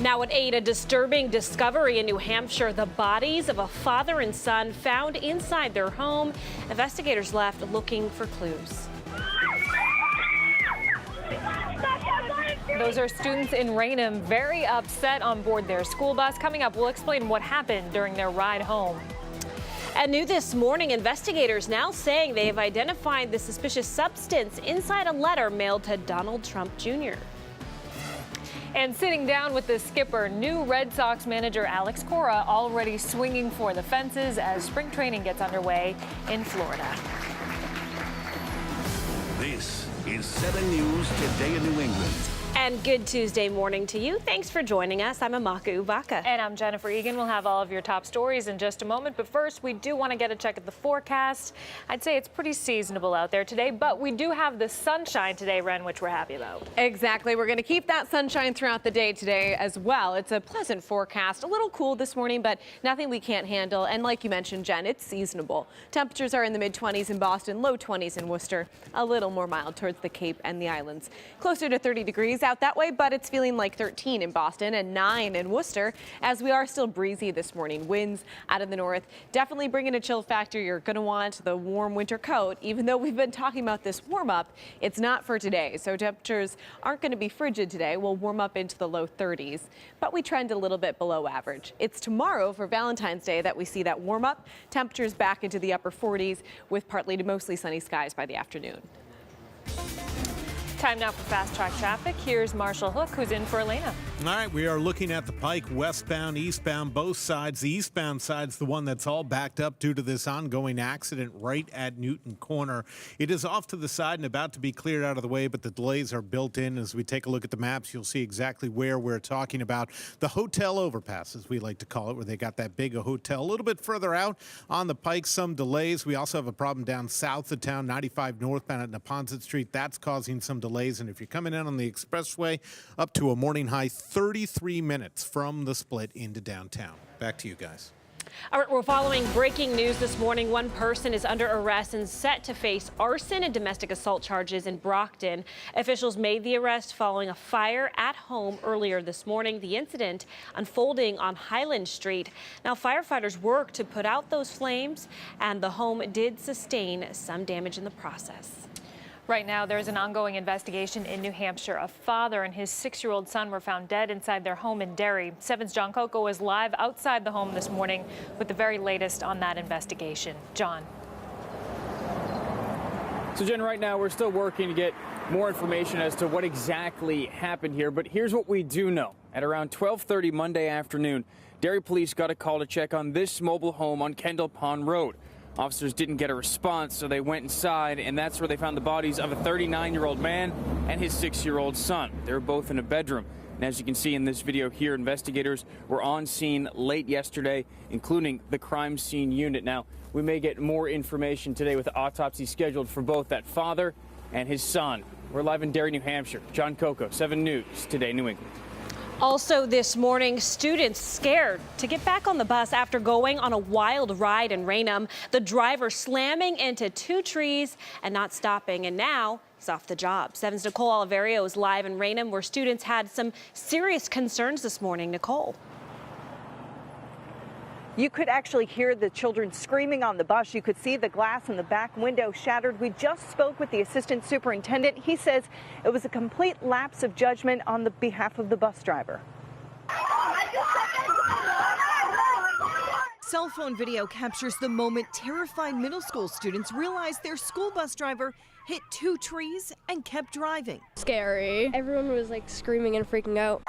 Now at 8, a disturbing discovery in New Hampshire. The bodies of a father and son found inside their home. Investigators left looking for clues. Those are students in Raynham, very upset on board their school bus. Coming up, we'll explain what happened during their ride home. And new this morning, investigators now saying they have identified the suspicious substance inside a letter mailed to Donald Trump Jr. And sitting down with the skipper, new Red Sox manager Alex Cora already swinging for the fences as spring training gets underway in Florida. This is 7 News Today in New England. And good Tuesday morning to you. Thanks for joining us. I'm Amaka Ubaka. And I'm Jennifer Egan. We'll have all of your top stories in just a moment. But first, we do want to get a check at the forecast. I'd say it's pretty seasonable out there today, but we do have the sunshine today, Ren, which we're happy about. Exactly. We're going to keep that sunshine throughout the day today as well. It's a pleasant forecast. A little cool this morning, but nothing we can't handle. And like you mentioned, Jen, it's seasonable. Temperatures are in the mid-20s in Boston, low 20s in Worcester, a little more mild towards the Cape and the islands. Closer to 30 degrees out that way, but it's feeling like 13 in Boston and 9 in Worcester, as we are still breezy this morning. Winds out of the north definitely bringing a chill factor. You're going to want the warm winter coat. Even though we've been talking about this warm up, it's not for today. So temperatures aren't going to be frigid today. We'll warm up into the low 30s, but we trend a little bit below average. It's tomorrow for Valentine's Day that we see that warm up. Temperatures back into the upper 40s with partly to mostly sunny skies by the afternoon. Time now for fast track traffic. Here's Marshall Hook, who's in for Elena. All right, we are looking at the Pike westbound, eastbound, both sides. The eastbound side's the one that's all backed up due to this ongoing accident right at Newton Corner. It is off to the side and about to be cleared out of the way, but the delays are built in. As we take a look at the maps, you'll see exactly where we're talking about. The hotel overpass, as we like to call it, where they got that big hotel. A little bit further out on the Pike, some delays. We also have a problem down south of town, 95 northbound at Neponset Street. That's causing some delays. And if you're coming in on the expressway, up to a morning high 33 minutes from the split into downtown. Back to you guys. All right, we're following breaking news this morning. One person is under arrest and set to face arson and domestic assault charges in Brockton. Officials made the arrest following a fire at home earlier this morning. The incident unfolding on Highland Street. Now, firefighters worked to put out those flames, and the home did sustain some damage in the process. Right now, there's an ongoing investigation in New Hampshire. A father and his 6-year-old son were found dead inside their home in Derry. 7's John Coco is live outside the home this morning with the very latest on that investigation. John. So, Jen, right now we're still working to get more information as to what exactly happened here. But here's what we do know. At around 12:30 Monday afternoon, Derry police got a call to check on this mobile home on Kendall Pond Road. Officers didn't get a response, so they went inside, and that's where they found the bodies of a 39-year-old man and his 6-year-old son. They were both in a bedroom. And as you can see in this video here, investigators were on scene late yesterday, including the crime scene unit. Now, we may get more information today with the autopsy scheduled for both that father and his son. We're live in Derry, New Hampshire. John Coco, 7 News, Today New England. Also this morning, students scared to get back on the bus after going on a wild ride in Raynham. The driver slamming into 2 trees and not stopping, and now he's off the job. 7's Nicole Oliverio is live in Raynham, where students had some serious concerns this morning. Nicole. You could actually hear the children screaming on the bus. You could see the glass in the back window shattered. We just spoke with the assistant superintendent. He says it was a complete lapse of judgment on the behalf of the bus driver. Cell phone video captures the moment terrified middle school students realized their school bus driver hit 2 trees and kept driving. Scary. Everyone was like screaming and freaking out.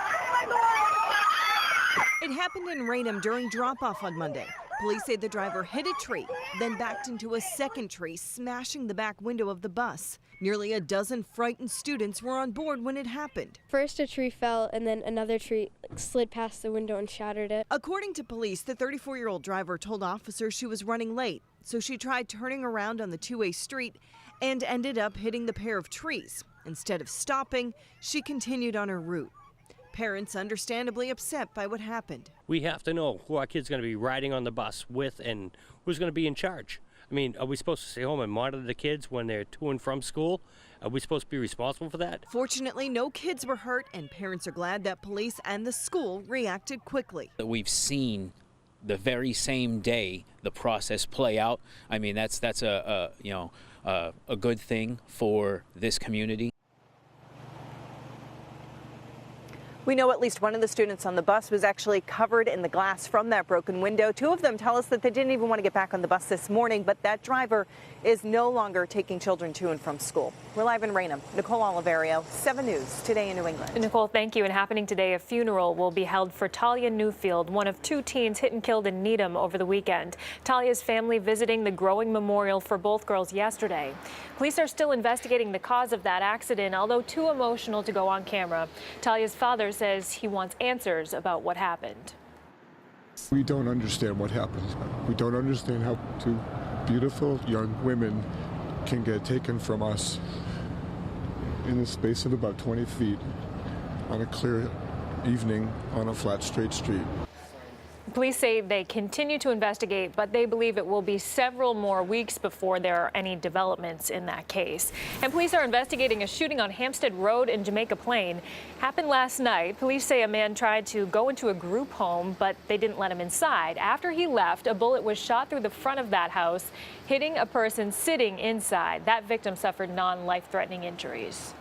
It happened in Raynham during drop-off on Monday. Police say the driver hit a tree, then backed into a second tree, smashing the back window of the bus. Nearly a dozen frightened students were on board when it happened. First a tree fell and then another tree slid past the window and shattered it. According to police, the 34-year-old driver told officers she was running late, so she tried turning around on the two-way street and ended up hitting the pair of trees. Instead of stopping, she continued on her route. Parents understandably upset by what happened. We have to know who our kid's going to be riding on the bus with and who's going to be in charge. I mean, are we supposed to stay home and monitor the kids when they're to and from school? Are we supposed to be responsible for that? Fortunately, no kids were hurt, and parents are glad that police and the school reacted quickly. We've seen the very same day the process play out. I mean, that's a good thing for this community. We know at least one of the students on the bus was actually covered in the glass from that broken window. Two of them tell us that they didn't even want to get back on the bus this morning, but that driver is no longer taking children to and from school. We're live in Raynham. Nicole Oliverio, 7 News, Today in New England. Nicole, thank you. And happening today, a funeral will be held for Talia Newfield, one of 2 teens hit and killed in Needham over the weekend. Talia's family visiting the growing memorial for both girls yesterday. Police are still investigating the cause of that accident, although too emotional to go on camera. Talia's father says he wants answers about what happened. We don't understand what happened. We don't understand how 2 beautiful young women can get taken from us in the space of about 20 feet on a clear evening on a flat, straight street. Police say they continue to investigate, but they believe it will be several more weeks before there are any developments in that case. And police are investigating a shooting on Hampstead Road in Jamaica Plain. Happened last night. Police say a man tried to go into a group home, but they didn't let him inside. After he left, a bullet was shot through the front of that house, hitting a person sitting inside. That victim suffered non-life-threatening injuries.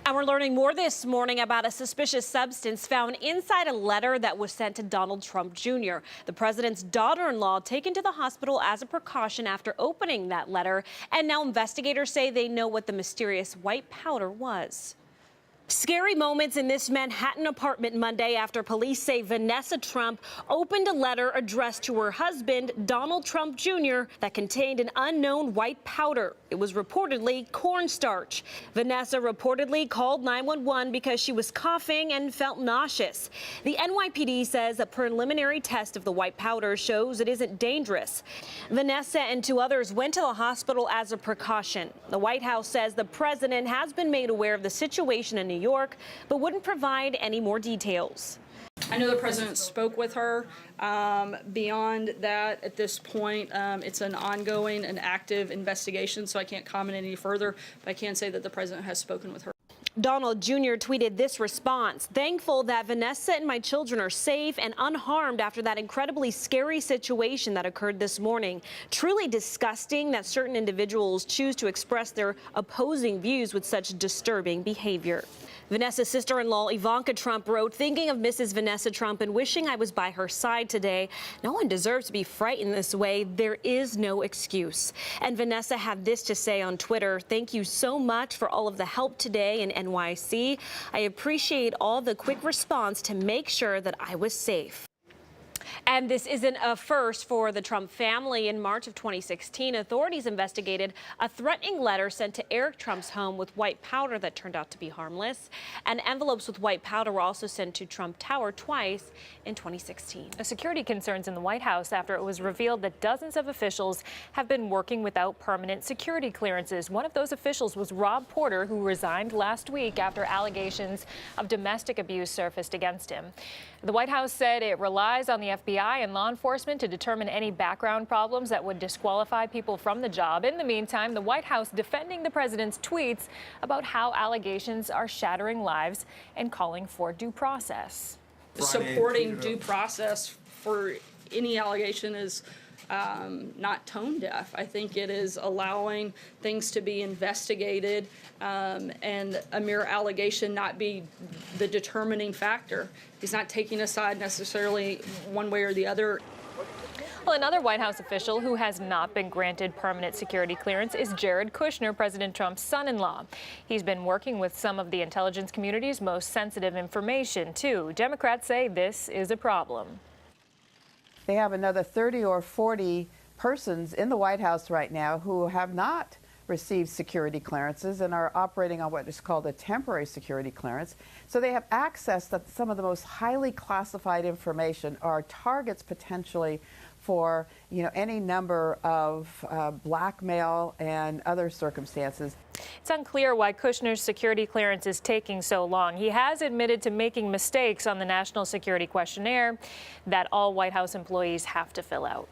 And we're learning more this morning about a suspicious substance found inside a letter that was sent to Donald Trump Jr., the president's daughter-in-law, taken to the hospital as a precaution after opening that letter. And now investigators say they know what the mysterious white powder was. Scary moments in this Manhattan apartment Monday after police say Vanessa Trump opened a letter addressed to her husband, Donald Trump Jr., that contained an unknown white powder. It was reportedly cornstarch. Vanessa reportedly called 911 because she was coughing and felt nauseous. The NYPD says a preliminary test of the white powder shows it isn't dangerous. Vanessa and 2 others went to the hospital as a precaution. The White House says the president has been made aware of the situation in New York, but wouldn't provide any more details. I know the president spoke with her. Beyond that, at this point, it's an ongoing and active investigation, so I can't comment any further, but I can say that the president has spoken with her. Donald Jr. tweeted this response: "Thankful that Vanessa and my children are safe and unharmed after that incredibly scary situation that occurred this morning. Truly disgusting that certain individuals choose to express their opposing views with such disturbing behavior." Vanessa's sister-in-law, Ivanka Trump, wrote, "Thinking of Mrs. Vanessa Trump and wishing I was by her side today. No one deserves to be frightened this way. There is no excuse." And Vanessa had this to say on Twitter: "Thank you so much for all of the help today in NYC. I appreciate all the quick response to make sure that I was safe." And this isn't a first for the Trump family. In March of 2016, authorities investigated a threatening letter sent to Eric Trump's home with white powder that turned out to be harmless. And envelopes with white powder were also sent to Trump Tower twice in 2016. Security concerns in the White House after it was revealed that dozens of officials have been working without permanent security clearances. One of those officials was Rob Porter, who resigned last week after allegations of domestic abuse surfaced against him. The White House said it relies on the FBI and law enforcement to determine any background problems that would disqualify people from the job. In the meantime, the White House defending the president's tweets about how allegations are shattering lives and calling for due process. Supporting due process for any allegation is not tone deaf. I think it is allowing things to be investigated and a mere allegation not be the determining factor. He's not taking a side necessarily one way or the other. Well, another White House official who has not been granted permanent security clearance is Jared Kushner, President Trump's son-in-law. He's been working with some of the intelligence community's most sensitive information, too. Democrats say this is a problem. They have another 30 or 40 persons in the White House right now who have not received security clearances and are operating on what is called a temporary security clearance. So they have access to some of the most highly classified information, are targets potentially for any number of blackmail and other circumstances. It's unclear why Kushner's security clearance is taking so long. He has admitted to making mistakes on the National Security Questionnaire that all White House employees have to fill out.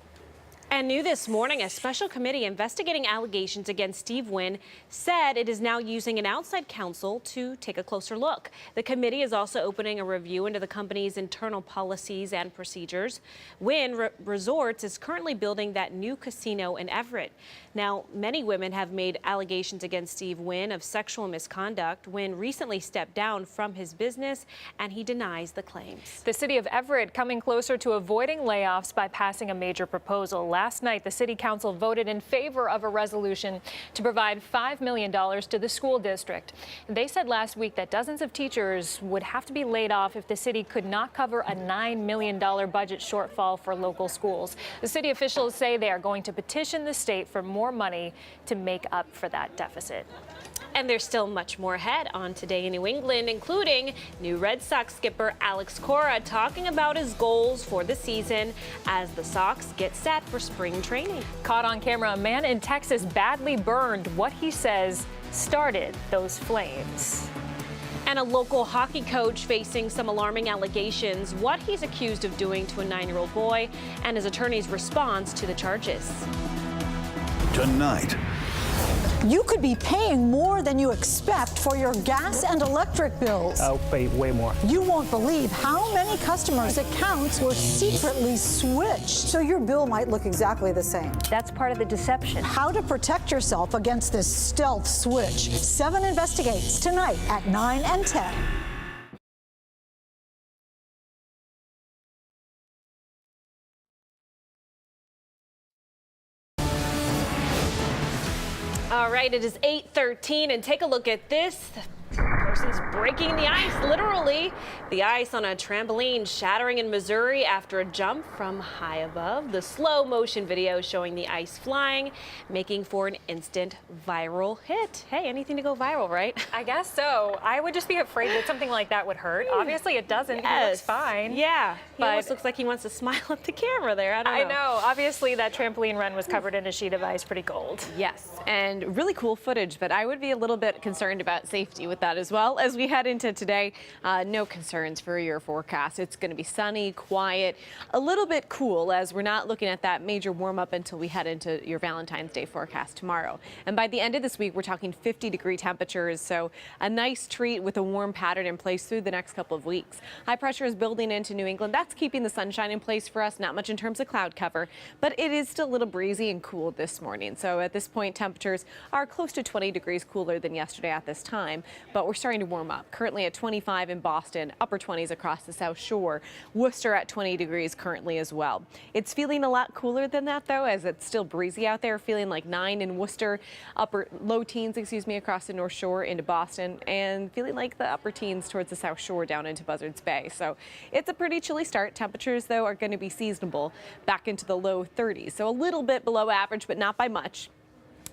And new this morning, a special committee investigating allegations against Steve Wynn said it is now using an outside counsel to take a closer look. The committee is also opening a review into the company's internal policies and procedures. Wynn Resorts is currently building that new casino in Everett. Now, many women have made allegations against Steve Wynn of sexual misconduct. Wynn recently stepped down from his business, and he denies the claims. The city of Everett coming closer to avoiding layoffs by passing a major proposal. Last night, the city council voted in favor of a resolution to provide $5 million to the school district. They said last week that dozens of teachers would have to be laid off if the city could not cover a $9 million budget shortfall for local schools. The city officials say they are going to petition the state for more money to make up for that deficit. And there's still much more ahead on Today in New England, including new Red Sox skipper Alex Cora talking about his goals for the season as the Sox get set for spring training. Caught on camera, a man in Texas badly burned what he says started those flames. And a local hockey coach facing some alarming allegations, what he's accused of doing to a 9-year-old boy, and his attorney's response to the charges. Tonight. You could be paying more than you expect for your gas and electric bills. I'll pay way more. You won't believe how many customers' accounts were secretly switched, so your bill might look exactly the same. That's part of the deception. How to protect yourself against this stealth switch. 7 investigates tonight at 9 and 10. All right, it is 8:13, and take a look at this. The person's breaking the ice, literally. The ice on a trampoline shattering in Missouri after a jump from high above. The slow motion video showing the ice flying, making for an instant viral hit. Hey, anything to go viral, right? I guess so. I would just be afraid that something like that would hurt. Obviously, it doesn't. Yes. He looks fine. Yeah, he but almost looks like he wants to smile at the camera there. I don't know. I know. Obviously, that trampoline run was covered in a sheet of ice, pretty cold. Yes, and really cool footage, but I would be a little bit concerned about safety with that as well. As we head into today, no concerns for your forecast. It's going to be sunny, quiet, a little bit cool as we're not looking at that major warm up until we head into your Valentine's Day forecast tomorrow. And by the end of this week, we're talking 50-degree temperatures, so a nice treat with a warm pattern in place through the next couple of weeks. High pressure is building into New England. That's keeping the sunshine in place for us, not much in terms of cloud cover, but it is still a little breezy and cool this morning. So at this point, temperatures are close to 20 degrees cooler than yesterday at this time, but we're starting to warm up. Currently at 25 in Boston, upper 20s across the South Shore. Worcester at 20 degrees currently as well. It's feeling a lot cooler than that though, as it's still breezy out there, feeling like 9 in Worcester, low teens, across the North Shore into Boston, and feeling like the upper teens towards the South Shore down into Buzzards Bay. So it's a pretty chilly start. Temperatures though are going to be seasonable back into the low 30s. So a little bit below average, but not by much.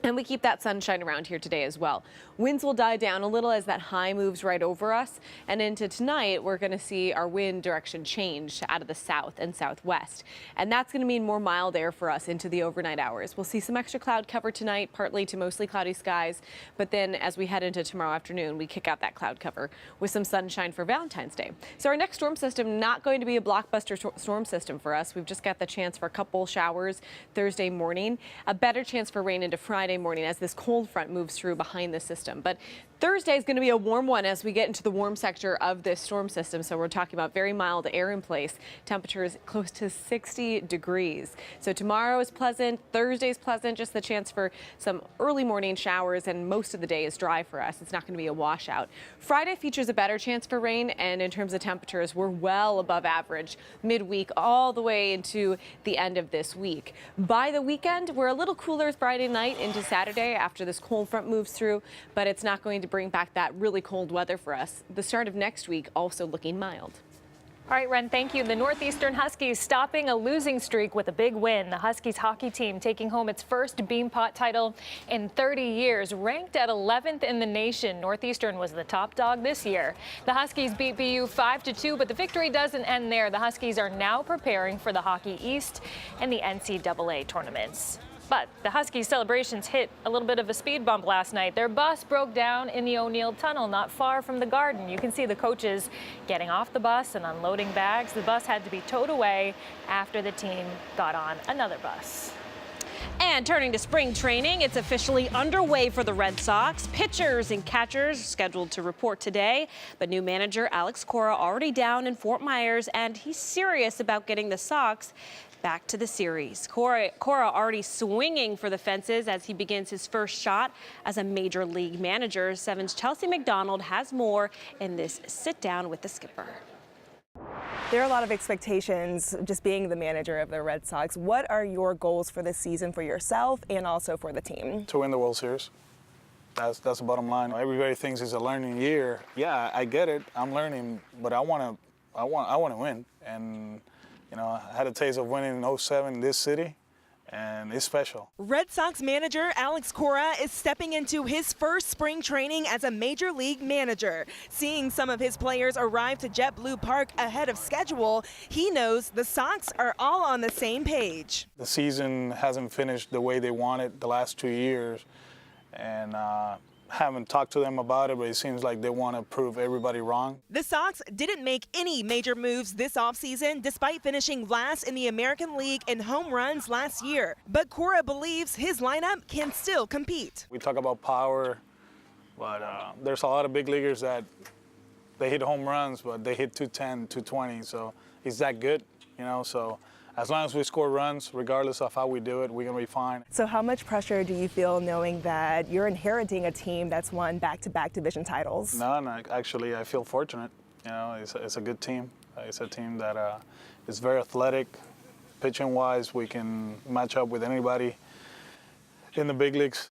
And we keep that sunshine around here today as well. Winds will die down a little as that high moves right over us. And into tonight, we're going to see our wind direction change out of the south and southwest. And that's going to mean more mild air for us into the overnight hours. We'll see some extra cloud cover tonight, partly to mostly cloudy skies. But then as we head into tomorrow afternoon, we kick out that cloud cover with some sunshine for Valentine's Day. So our next storm system, not going to be a blockbuster storm system for us. We've just got the chance for a couple showers Thursday morning, a better chance for rain into Friday morning as this cold front moves through behind the system. But Thursday is going to be a warm one as we get into the warm sector of this storm system. So we're talking about very mild air in place. Temperatures close to 60 degrees. So tomorrow is pleasant. Thursday is pleasant. Just the chance for some early morning showers, and most of the day is dry for us. It's not going to be a washout. Friday features a better chance for rain, and in terms of temperatures, we're well above average midweek all the way into the end of this week. By the weekend, we're a little cooler Friday night into Saturday after this cold front moves through, but it's not going to bring back that really cold weather for us. The start of next week also looking mild. All right, Ren, thank you. The Northeastern Huskies stopping a losing streak with a big win. The Huskies hockey team taking home its first Beanpot title in 30 years, ranked at 11th in the nation. Northeastern was the top dog this year. The Huskies beat BU 5-2, but the victory doesn't end there. The Huskies are now preparing for the Hockey East and the NCAA tournaments. But the Huskies celebrations hit a little bit of a speed bump last night. Their bus broke down in the O'Neill Tunnel, not far from the Garden. You can see the coaches getting off the bus and unloading bags. The bus had to be towed away after the team got on another bus. And turning to spring training, it's officially underway for the Red Sox. Pitchers and catchers scheduled to report today, but new manager Alex Cora already down in Fort Myers, and he's serious about getting the Sox back to the series. Cora already swinging for the fences as he begins his first shot as a major league manager. 7's Chelsea McDonald has more in this sit down with the skipper. There are a lot of expectations just being the manager of the Red Sox. What are your goals for this season for yourself and also for the team? To win the World Series. That's the bottom line. Everybody thinks it's a learning year. Yeah, I get it. I'm learning, but I want to win. And you know, I had a taste of winning in 07 in this city, and it's special. Red Sox manager Alex Cora is stepping into his first spring training as a major league manager. Seeing some of his players arrive to JetBlue Park ahead of schedule, he knows the Sox are all on the same page. The season hasn't finished the way they wanted the last 2 years, and haven't talked to them about it, but it seems like they want to prove everybody wrong. The Sox didn't make any major moves this offseason despite finishing last in the American League in home runs last year. But Cora believes his lineup can still compete. We talk about power, but there's a lot of big leaguers that they hit home runs, but they hit 210, 220, so is that good? You know, so as long as we score runs, regardless of how we do it, we're going to be fine. So how much pressure do you feel knowing that you're inheriting a team that's won back-to-back division titles? No, actually, I feel fortunate. You know, it's a good team. It's a team that is very athletic. Pitching-wise, we can match up with anybody in the big leagues.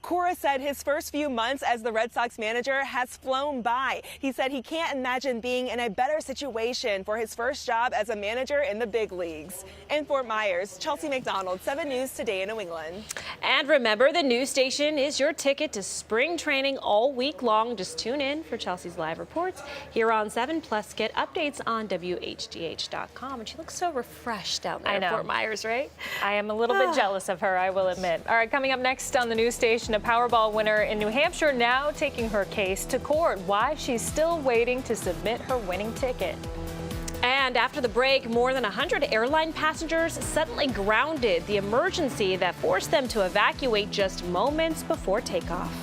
Cora said his first few months as the Red Sox manager has flown by. He said he can't imagine being in a better situation for his first job as a manager in the big leagues. In Fort Myers, Chelsea McDonald, 7 News Today in New England. And remember, the news station is your ticket to spring training all week long. Just tune in for Chelsea's live reports here on 7, plus get updates on WHGH.com. And she looks so refreshed down there in Fort Myers, right? I am a little bit jealous of her, I will admit. All right, coming up next on the news station, a Powerball winner in New Hampshire now taking her case to court. Why she's still waiting to submit her winning ticket. And after the break, more than 100 airline passengers suddenly grounded, the emergency that forced them to evacuate just moments before takeoff.